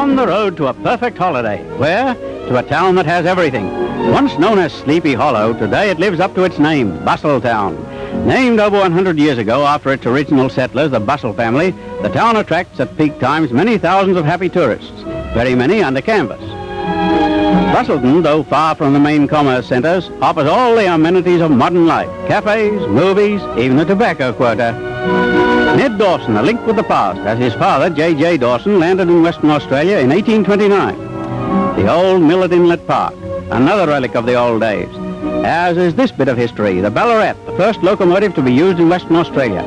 On the road to a perfect holiday. Where? To a town that has everything. Once known as Sleepy Hollow, today it lives up to its name, Bustletown. Named over 100 years ago after its original settlers, the Bustle family, the town attracts at peak times many thousands of happy tourists, very many under canvas. Bustleton, though far from the main commerce centres, offers all the amenities of modern life, cafes, movies, even a tobacco quota. Ned Dawson, a link with the past, as his father, J.J. Dawson, landed in Western Australia in 1829. The old mill at Inlet Park, another relic of the old days, as is this bit of history, the Ballarat, the first locomotive to be used in Western Australia.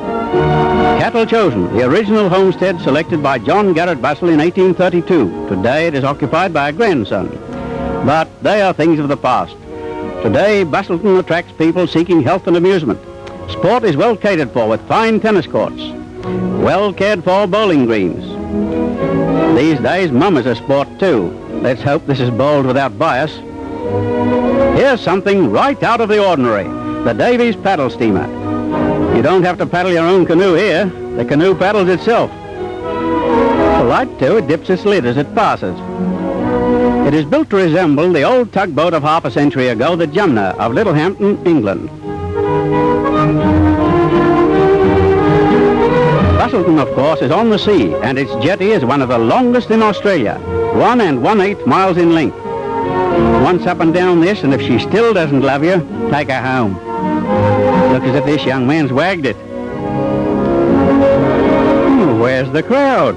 Cattle Chosen, the original homestead selected by John Garrett Bustle in 1832. Today it is occupied by a grandson. But they are things of the past. Today, Bustleton attracts people seeking health and amusement. Sport is well catered for with fine tennis courts, well cared for bowling greens. These days, mum is a sport too. Let's hope this is bowled without bias. Here's something right out of the ordinary, the Davies paddle steamer. You don't have to paddle your own canoe here. The canoe paddles itself. Polite too, it dips its lid as it passes. It is built to resemble the old tugboat of half a century ago, the Jumna of Littlehampton, England. Bustleton, of course, is on the sea, and its jetty is one of the longest in Australia, 1 1/8 miles in length. Once up and down this, and if she still doesn't love you, take her home. Look as if this young man's wagged it. Where's the crowd?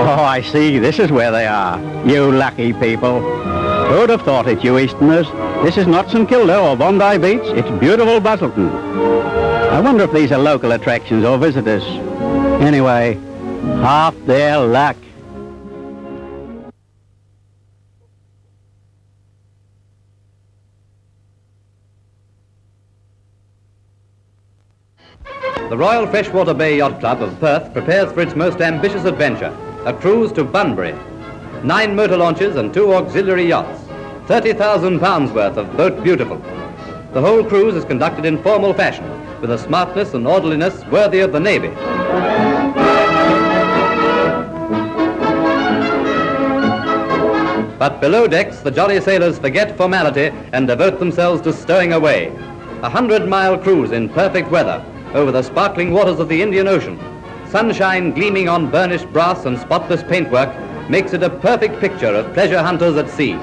Oh, I see. This is where they are. You lucky people. Who'd have thought it, you Easterners? This is not St Kilda or Bondi Beach. It's beautiful Bustleton. I wonder if these are local attractions or visitors. Anyway, half their luck. The Royal Freshwater Bay Yacht Club of Perth prepares for its most ambitious adventure, a cruise to Bunbury. 9 motor launches and 2 auxiliary yachts, £30,000 worth of boat beautiful. The whole cruise is conducted in formal fashion, with a smartness and orderliness worthy of the Navy. But below decks, the jolly sailors forget formality and devote themselves to stowing away. A 100-mile cruise in perfect weather, over the sparkling waters of the Indian Ocean. Sunshine gleaming on burnished brass and spotless paintwork makes it a perfect picture of pleasure hunters at sea.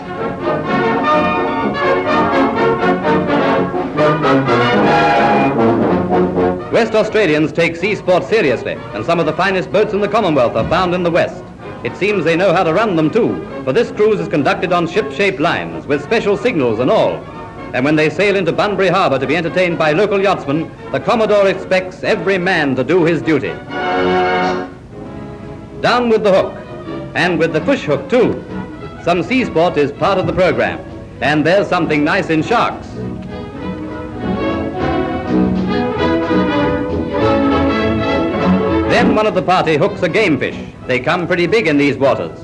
West Australians take sea sport seriously, and some of the finest boats in the Commonwealth are found in the West. It seems they know how to run them too, for this cruise is conducted on ship-shaped lines with special signals and all. And when they sail into Bunbury Harbour to be entertained by local yachtsmen, the Commodore expects every man to do his duty. Down with the hook, and with the push hook too. Some sea sport is part of the program, and there's something nice in sharks. Then one of the party hooks a game fish. They come pretty big in these waters.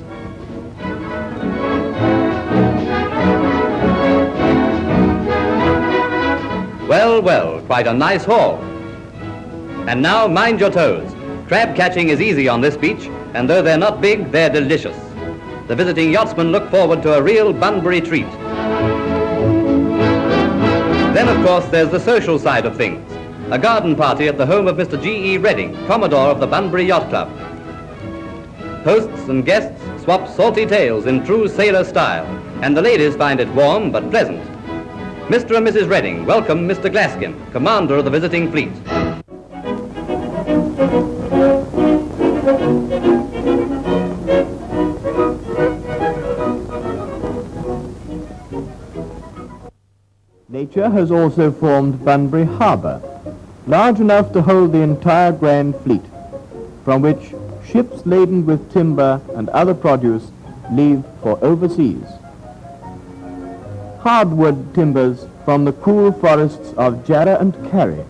Well, well, quite a nice haul. And now, mind your toes. Crab catching is easy on this beach, and though they're not big, they're delicious. The visiting yachtsmen look forward to a real Bunbury treat. Then, of course, there's the social side of things. A garden party at the home of Mr. G.E. Redding, Commodore of the Bunbury Yacht Club. Hosts and guests swap salty tales in true sailor style, and the ladies find it warm but pleasant. Mr. and Mrs. Redding welcome Mr. Glaskin, commander of the visiting fleet. Nature has also formed Bunbury Harbour, large enough to hold the entire Grand Fleet, from which ships laden with timber and other produce leave for overseas. Hardwood timbers from the cool forests of Jarrah and Carey.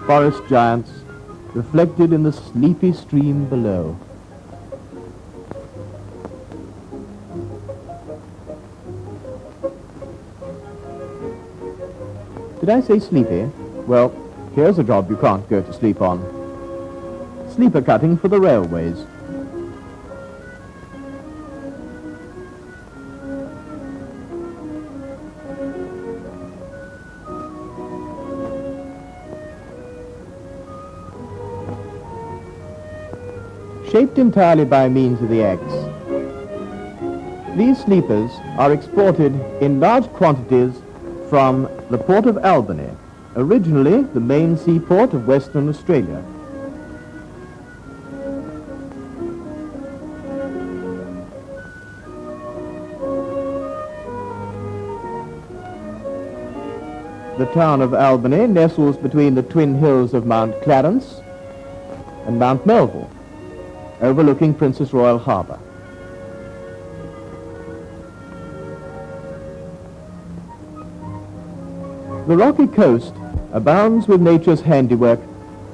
Forest giants reflected in the sleepy stream below. Did I say sleepy? Well, Here's a job you can't go to sleep on. Sleeper cutting for the railways. Shaped entirely by means of the axe. These sleepers are exported in large quantities from the port of Albany, originally the main seaport of Western Australia. The town of Albany nestles between the twin hills of Mount Clarence and Mount Melville, overlooking Princess Royal Harbour. The rocky coast abounds with nature's handiwork,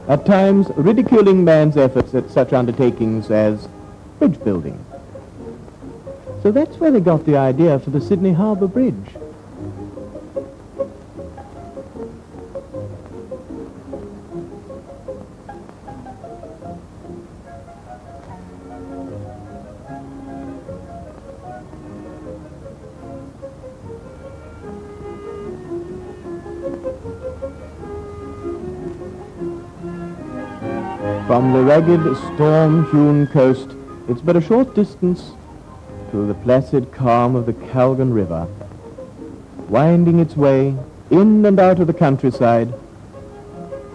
at times ridiculing man's efforts at such undertakings as bridge building. So that's where they got the idea for the Sydney Harbour Bridge. From the rugged, storm-hewn coast, it's but a short distance to the placid calm of the Calgon River, winding its way in and out of the countryside,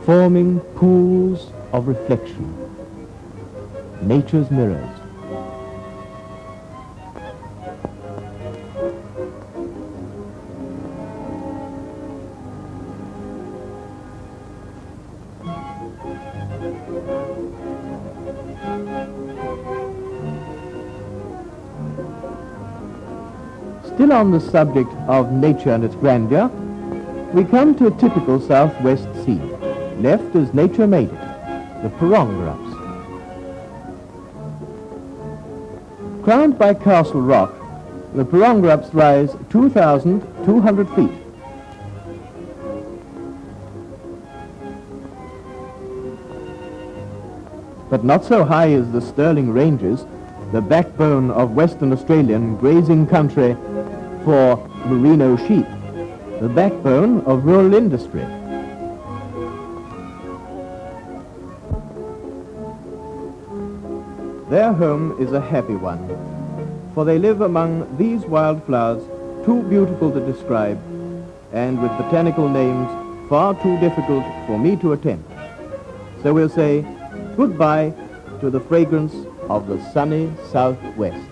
forming pools of reflection, nature's mirrors. Still on the subject of nature and its grandeur, we come to a typical southwest sea, left as nature made it, the Parongarups. Crowned by Castle Rock, the Parongarups rise 2,200 feet. But not so high as the Stirling Ranges, the backbone of Western Australian grazing country for merino sheep, the backbone of rural industry. Their home is a happy one, for they live among these wildflowers too beautiful to describe, and with botanical names far too difficult for me to attempt. So we'll say goodbye to the fragrance of the sunny southwest.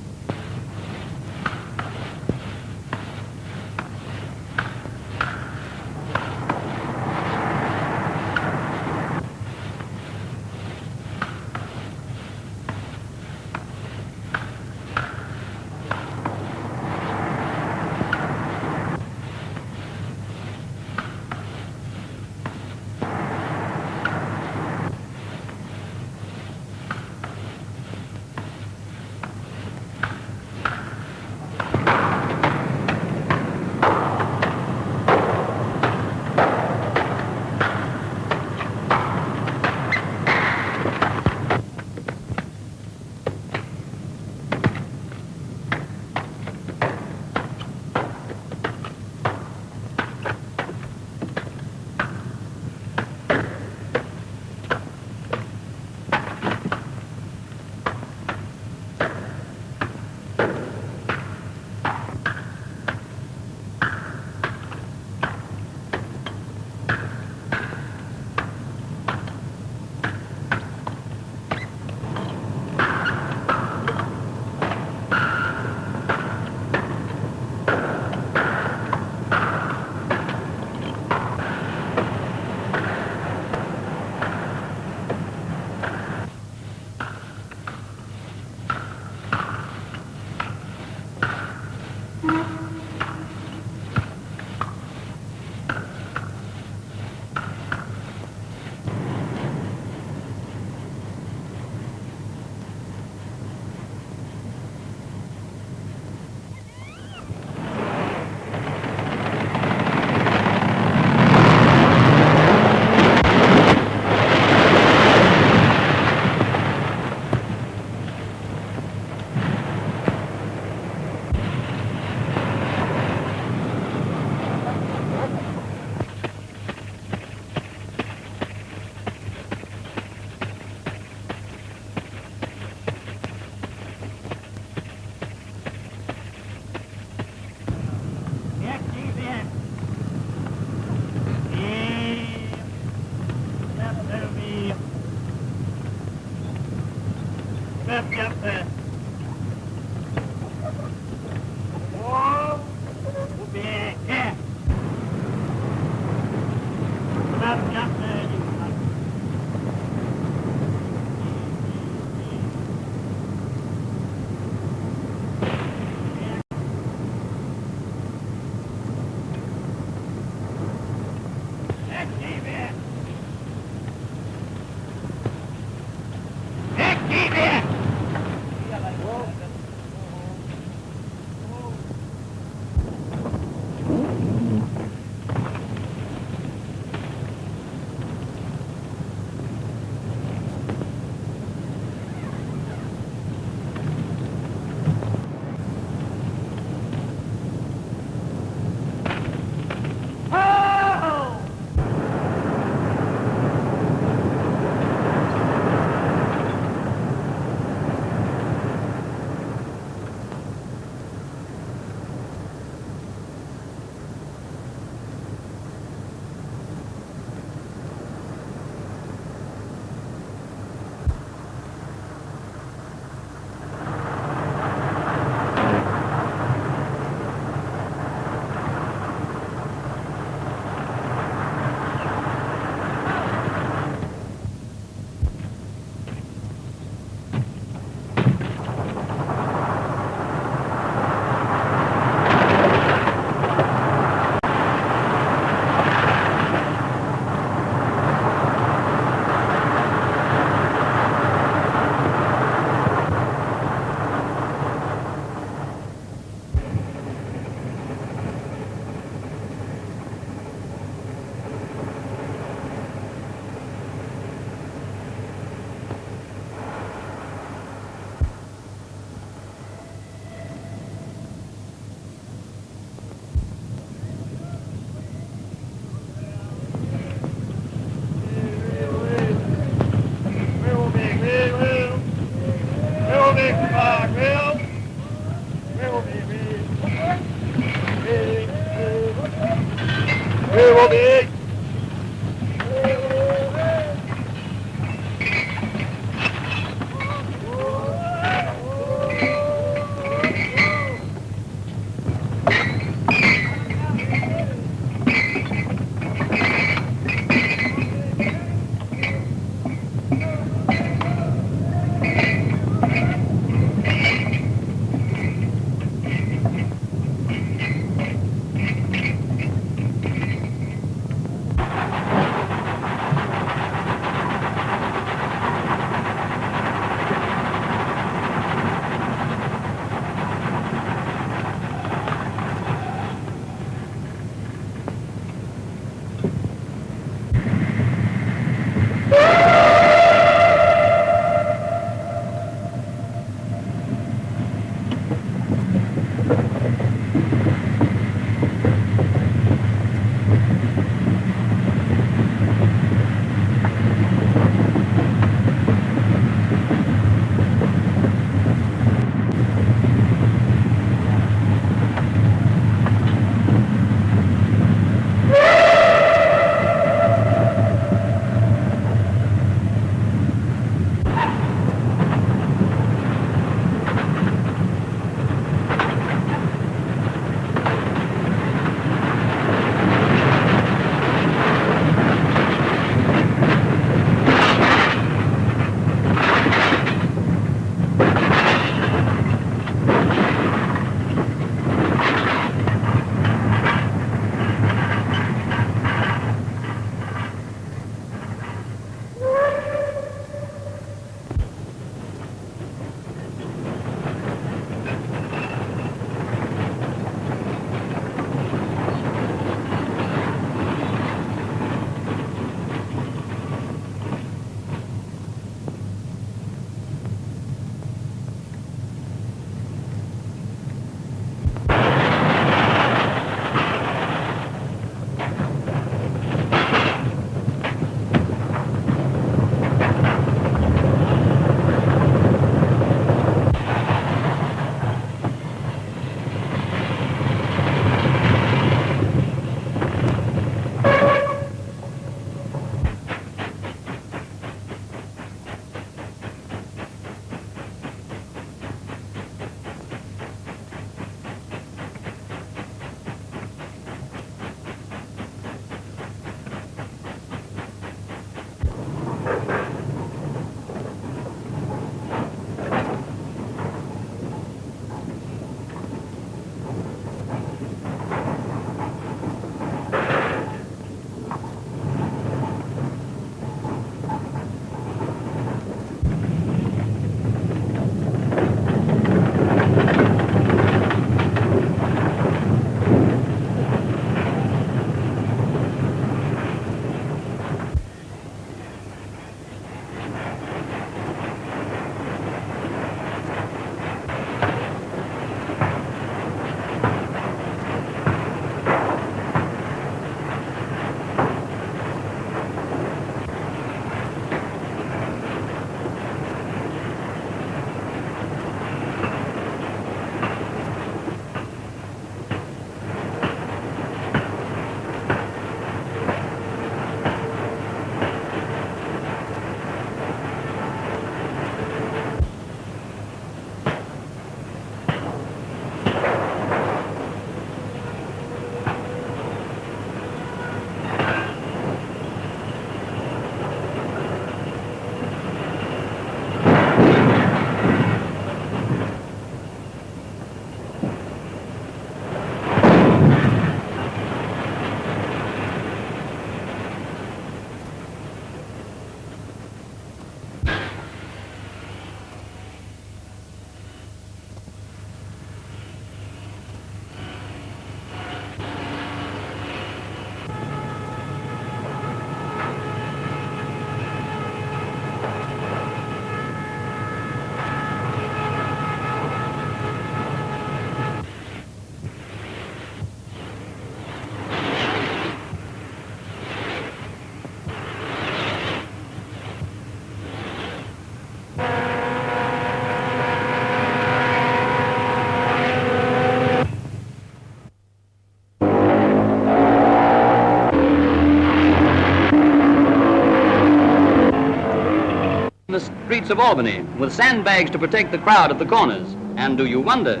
streets of Albany with sandbags to protect the crowd at the corners. And do you wonder?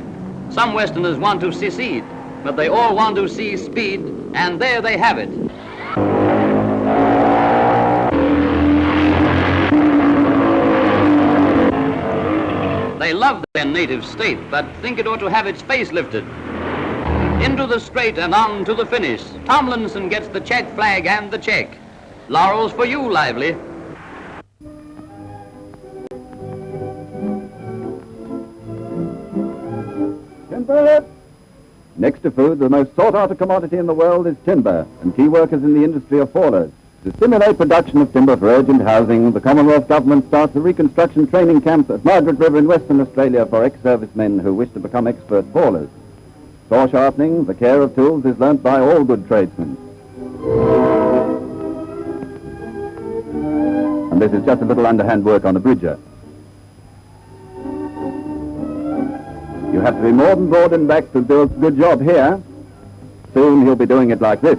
Some Westerners want to secede, but they all want to see speed, and there they have it. They love their native state, but think it ought to have its face lifted. Into the straight and on to the finish. Tomlinson gets the check flag and the check. Laurels for you, Lively. Timber! Next to food, the most sought-after commodity in the world is timber, and key workers in the industry are fallers. To stimulate production of timber for urgent housing, the Commonwealth Government starts a reconstruction training camp at Margaret River in Western Australia for ex-servicemen who wish to become expert fallers. Saw sharpening, the care of tools is learnt by all good tradesmen. And this is just a little underhand work on a bridger. You have to be more than broad in back to do a good job here. Soon he'll be doing it like this.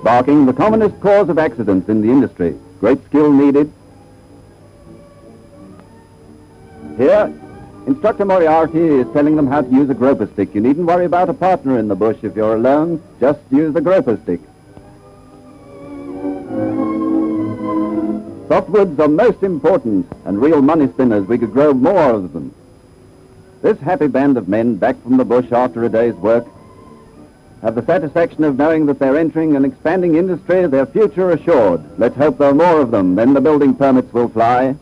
Barking, the commonest cause of accidents in the industry. Great skill needed. Here, Instructor Moriarty is telling them how to use a groper stick. You needn't worry about a partner in the bush if you're alone. Just use the groper stick. Softwoods are most important, and real money spinners. We could grow more of them. This happy band of men back from the bush after a day's work have the satisfaction of knowing that they're entering an expanding industry, their future assured. Let's hope there are more of them, then the building permits will fly.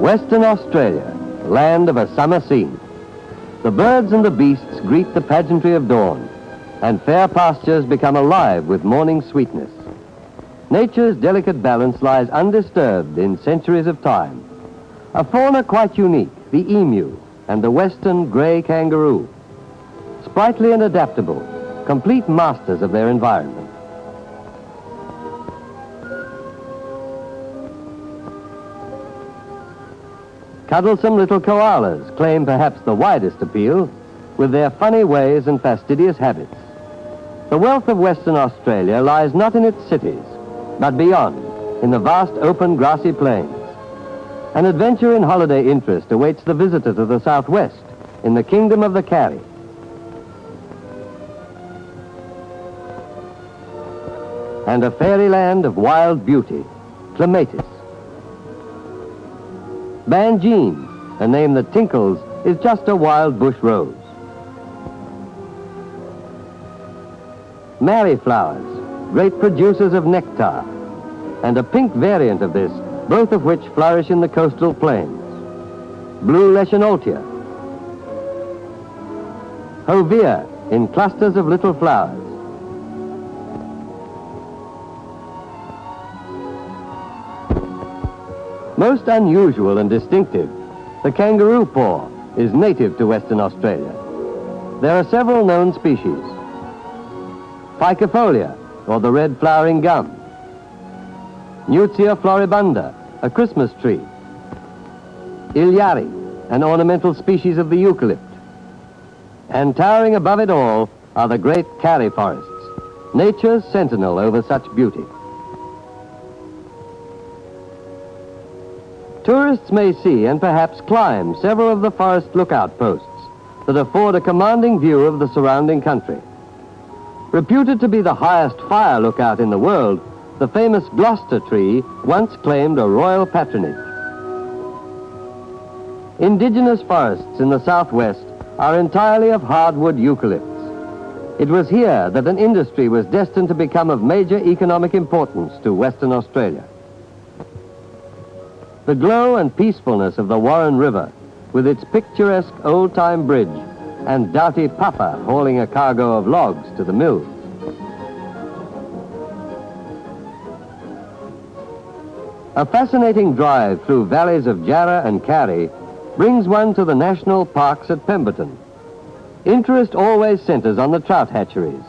Western Australia, land of a summer scene. The birds and the beasts greet the pageantry of dawn. and fair pastures become alive with morning sweetness. Nature's delicate balance lies undisturbed in centuries of time. A fauna quite unique, the emu and the western grey kangaroo. Sprightly and adaptable, complete masters of their environment. Cuddlesome little koalas claim perhaps the widest appeal with their funny ways and fastidious habits. The wealth of Western Australia lies not in its cities, but beyond, in the vast open grassy plains. An adventure in holiday interest awaits the visitor to the southwest, in the kingdom of the Carry. And a fairyland of wild beauty, clematis. Banjean, a name that tinkles, is just a wild bush rose. Mary flowers, great producers of nectar, and a pink variant of this, both of which flourish in the coastal plains. Blue Leschenoltia. Hovea, in clusters of little flowers. Most unusual and distinctive, the kangaroo paw is native to Western Australia. There are several known species. Ficus, or the red flowering gum. Nutia floribunda, a Christmas tree. Ilyari, an ornamental species of the eucalypt. And towering above it all are the great Carry forests, nature's sentinel over such beauty. Tourists may see and perhaps climb several of the forest lookout posts that afford a commanding view of the surrounding country. Reputed to be the highest fire lookout in the world, the famous Gloucester tree once claimed a royal patronage. Indigenous forests in the southwest are entirely of hardwood eucalypts. It was here that an industry was destined to become of major economic importance to Western Australia. The glow and peacefulness of the Warren River, with its picturesque old-time bridge and doughty papa hauling a cargo of logs to the mills. A fascinating drive through valleys of Jarrah and Carry brings one to the national parks at Pemberton. Interest always centers on the trout hatcheries.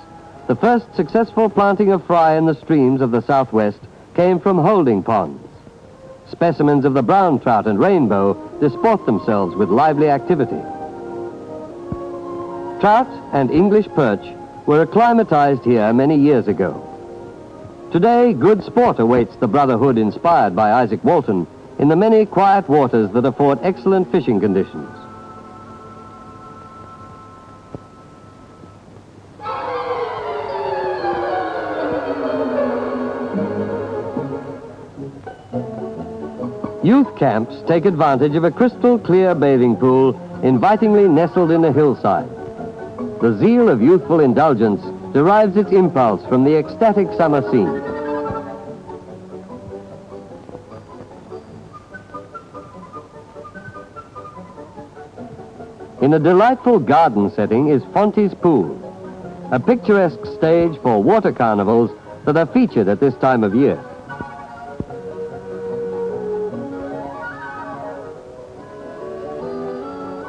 The first successful planting of fry in the streams of the southwest came from holding ponds. Specimens of the brown trout and rainbow disport themselves with lively activity. Trout and English perch were acclimatized here many years ago. Today, good sport awaits the brotherhood inspired by Isaac Walton in the many quiet waters that afford excellent fishing conditions. Youth camps take advantage of a crystal clear bathing pool invitingly nestled in a hillside. The zeal of youthful indulgence derives its impulse from the ecstatic summer scene. In a delightful garden setting is Fonte's Pool, a picturesque stage for water carnivals that are featured at this time of year.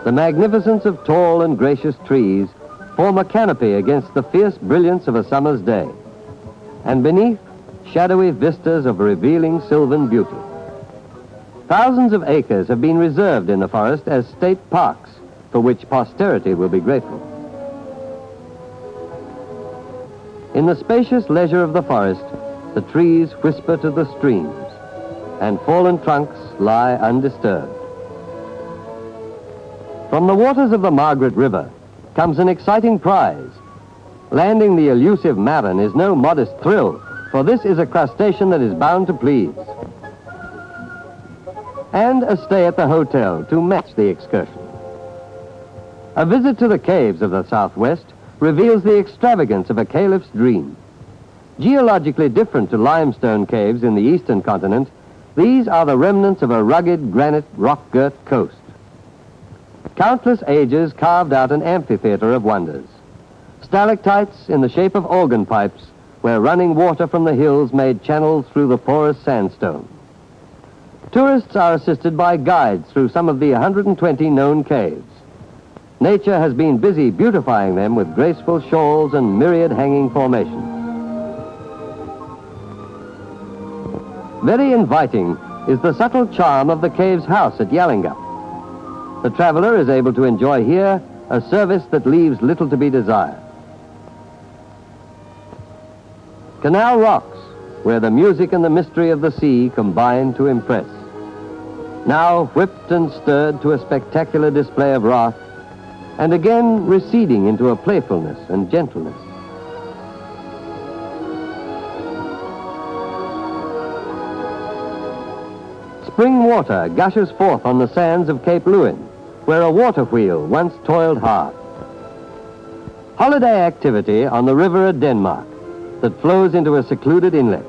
The magnificence of tall and gracious trees form a canopy against the fierce brilliance of a summer's day, and beneath, shadowy vistas of revealing sylvan beauty. Thousands of acres have been reserved in the forest as state parks, for which posterity will be grateful. In the spacious leisure of the forest, the trees whisper to the streams, and fallen trunks lie undisturbed. From the waters of the Margaret River comes an exciting prize. Landing the elusive marron is no modest thrill, for this is a crustacean that is bound to please. And a stay at the hotel to match the excursion. A visit to the caves of the southwest reveals the extravagance of a caliph's dream. Geologically different to limestone caves in the eastern continent, these are the remnants of a rugged granite rock-girt coast. Countless ages carved out an amphitheater of wonders. stalactites in the shape of organ pipes, where running water from the hills made channels through the porous sandstone. Tourists are assisted by guides through some of the 120 known caves. Nature has been busy beautifying them with graceful shoals and myriad hanging formations. Very inviting is the subtle charm of the cave's house at Yallingup. The traveler is able to enjoy here a service that leaves little to be desired. Canal Rocks, where the music and the mystery of the sea combine to impress. Now whipped and stirred to a spectacular display of wrath, and again receding into a playfulness and gentleness. Spring water gushes forth on the sands of Cape Lewin, where a water wheel once toiled hard. Holiday activity on the river at Denmark that flows into a secluded inlet.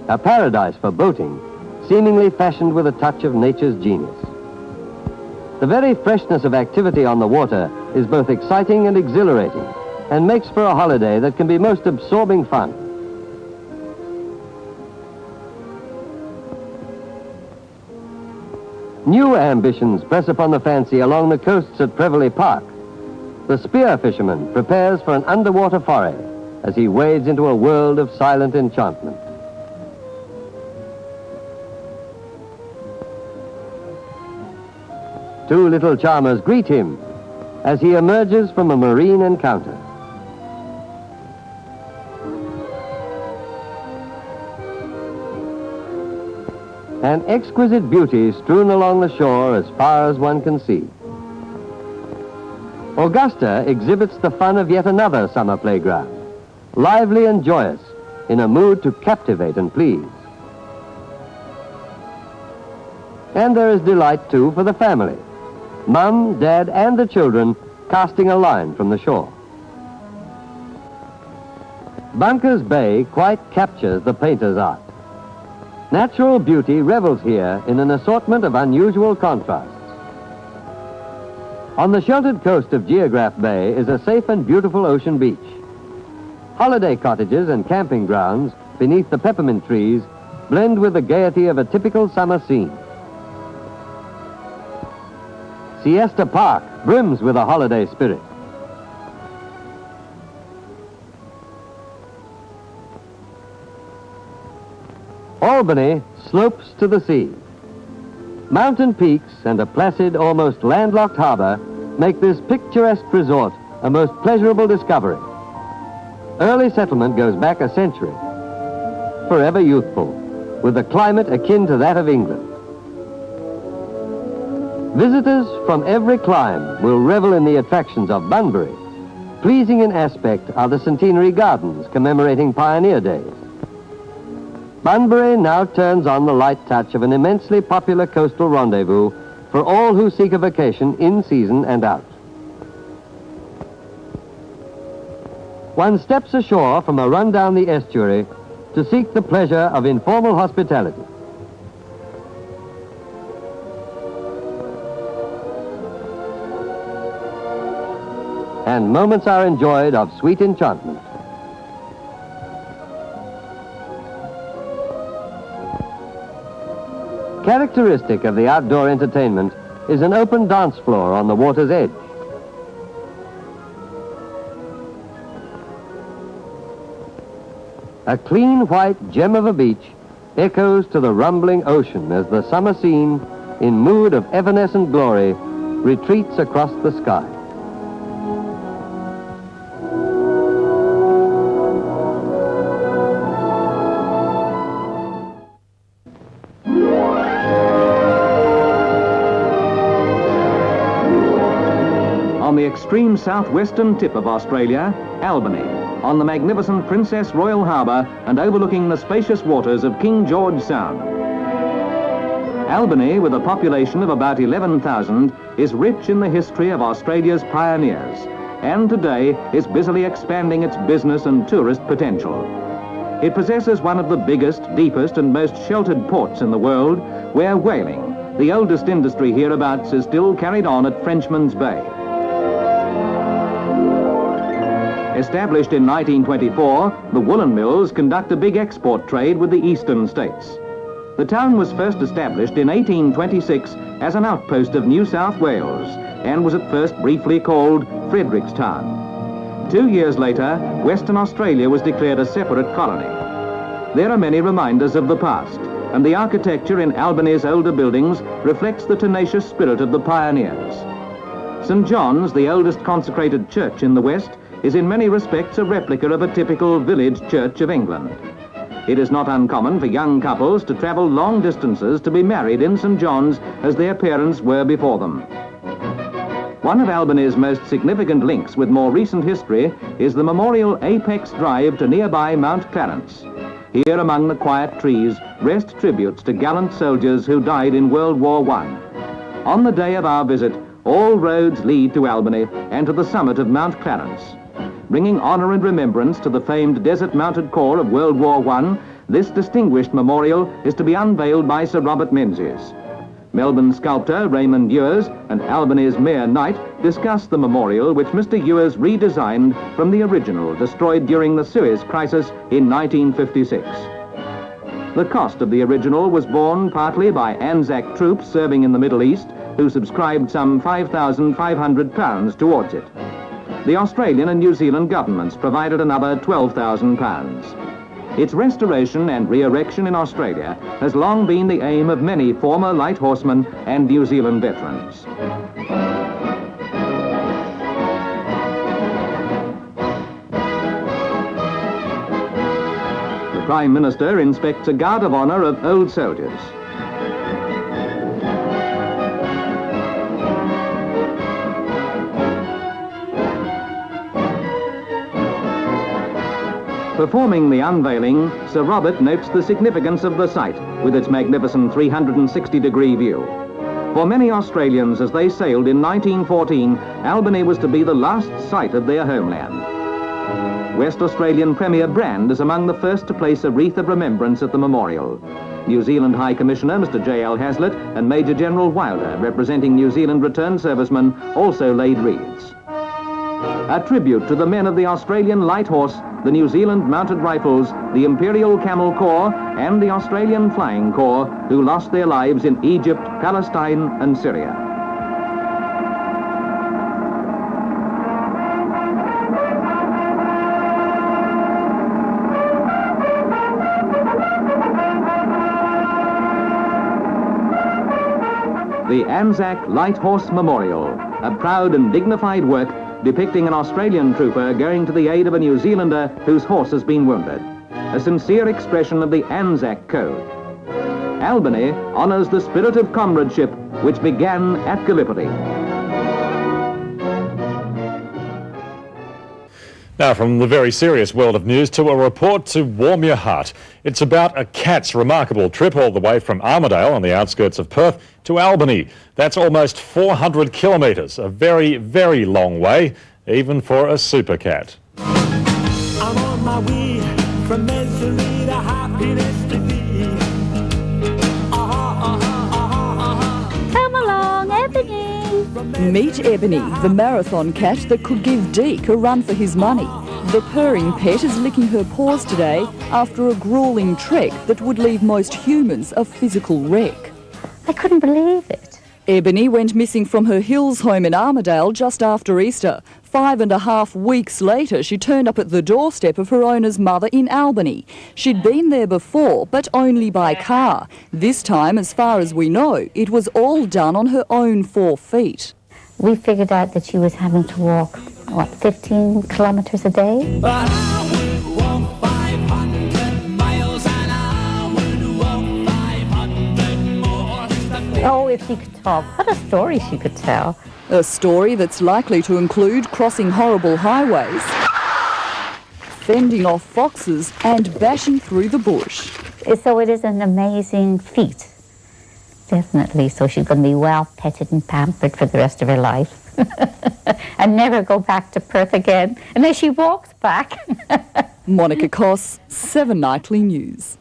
A paradise for boating, seemingly fashioned with a touch of nature's genius. The very freshness of activity on the water is both exciting and exhilarating, and makes for a holiday that can be most absorbing fun. New ambitions press upon the fancy along the coasts at Preveley Park. The spear fisherman prepares for an underwater foray as he wades into a world of silent enchantment. Two little charmers greet him as he emerges from a marine encounter. An exquisite beauty strewn along the shore as far as one can see. Augusta exhibits the fun of yet another summer playground, lively and joyous, in a mood to captivate and please. And there is delight, too, for the family. Mum, Dad, and the children casting a line from the shore. Bunkers Bay quite captures the painter's art. Natural beauty revels here in an assortment of unusual contrasts. On the sheltered coast of Geograph Bay is a safe and beautiful ocean beach. Holiday cottages and camping grounds beneath the peppermint trees blend with the gaiety of a typical summer scene. Siesta Park brims with a holiday spirit. Albany slopes to the sea. Mountain peaks and a placid, almost landlocked harbor make this picturesque resort a most pleasurable discovery. Early settlement goes back a century. Forever youthful, with a climate akin to that of England. Visitors from every clime will revel in the attractions of Bunbury. Pleasing in aspect are the centenary gardens commemorating pioneer days. Bunbury now turns on the light touch of an immensely popular coastal rendezvous for all who seek a vacation in season and out. One steps ashore from a run down the estuary to seek the pleasure of informal hospitality. And moments are enjoyed of sweet enchantment. Characteristic of the outdoor entertainment is an open dance floor on the water's edge. A clean white gem of a beach echoes to the rumbling ocean as the summer scene, in mood of evanescent glory, retreats across the sky. On the extreme southwestern tip of Australia, Albany, on the magnificent Princess Royal Harbour and overlooking the spacious waters of King George Sound. Albany, with a population of about 11,000, is rich in the history of Australia's pioneers, and today is busily expanding its business and tourist potential. It possesses one of the biggest, deepest and most sheltered ports in the world, where whaling, the oldest industry hereabouts, is still carried on at Frenchman's Bay. Established in 1924, the woolen mills conduct a big export trade with the eastern states. The town was first established in 1826 as an outpost of New South Wales and was at first briefly called Frederickstown. 2 years later, Western Australia was declared a separate colony. There are many reminders of the past, and the architecture in Albany's older buildings reflects the tenacious spirit of the pioneers. St. John's, the oldest consecrated church in the West, is in many respects a replica of a typical village church of England. It is not uncommon for young couples to travel long distances to be married in St. John's as their parents were before them. One of Albany's most significant links with more recent history is the memorial Apex Drive to nearby Mount Clarence. Here among the quiet trees rest tributes to gallant soldiers who died in World War I. On the day of our visit, all roads lead to Albany and to the summit of Mount Clarence. Bringing honor and remembrance to the famed Desert Mounted Corps of World War I, this distinguished memorial is to be unveiled by Sir Robert Menzies. Melbourne sculptor Raymond Ewers and Albany's Mayor Knight discuss the memorial which Mr. Ewers redesigned from the original destroyed during the Suez Crisis in 1956. The cost of the original was borne partly by Anzac troops serving in the Middle East, who subscribed some £5,500 towards it. The Australian and New Zealand governments provided another £12,000. Its restoration and re-erection in Australia has long been the aim of many former light horsemen and New Zealand veterans. The Prime Minister inspects a guard of honour of old soldiers. Performing the unveiling, Sir Robert notes the significance of the site with its magnificent 360-degree view. For many Australians, as they sailed in 1914, Albany was to be the last sight of their homeland. West Australian Premier Brand is among the first to place a wreath of remembrance at the memorial. New Zealand High Commissioner Mr. J.L. Hazlitt and Major General Wilder, representing New Zealand returned servicemen, also laid wreaths. A tribute to the men of the Australian Light Horse, the New Zealand Mounted Rifles, the Imperial Camel Corps, and the Australian Flying Corps, who lost their lives in Egypt, Palestine, and Syria. The Anzac Light Horse Memorial, a proud and dignified work depicting an Australian trooper going to the aid of a New Zealander whose horse has been wounded. A sincere expression of the Anzac Code. Albany honours the spirit of comradeship which began at Gallipoli. Now, from the very serious world of news to a report to warm your heart. It's about a cat's remarkable trip all the way from Armidale on the outskirts of Perth to Albany. That's almost 400 kilometres, a very, very long way, even for a super cat. I'm on my way from misery to happiness to be. Come along, Ebony. Meet Ebony, the marathon cat that could give Deke a run for his money. The purring pet is licking her paws today after a gruelling trek that would leave most humans a physical wreck. I couldn't believe it. Ebony went missing from her hills home in Armidale just after Easter. 5.5 weeks later, she turned up at the doorstep of her owner's mother in Albany. She'd been there before, but only by car. This time, as far as we know, it was all done on her own 4 feet. We figured out that she was having to walk, 15 kilometres a day? But I would walk 500 miles and I would walk 500 more. Oh, if she could talk, what a story she could tell. A story that's likely to include crossing horrible highways, fending off foxes and bashing through the bush. So it is an amazing feat, definitely. So she's going to be well petted and pampered for the rest of her life. And never go back to Perth again unless she walks back. Monica Koss, 7 Nightly News.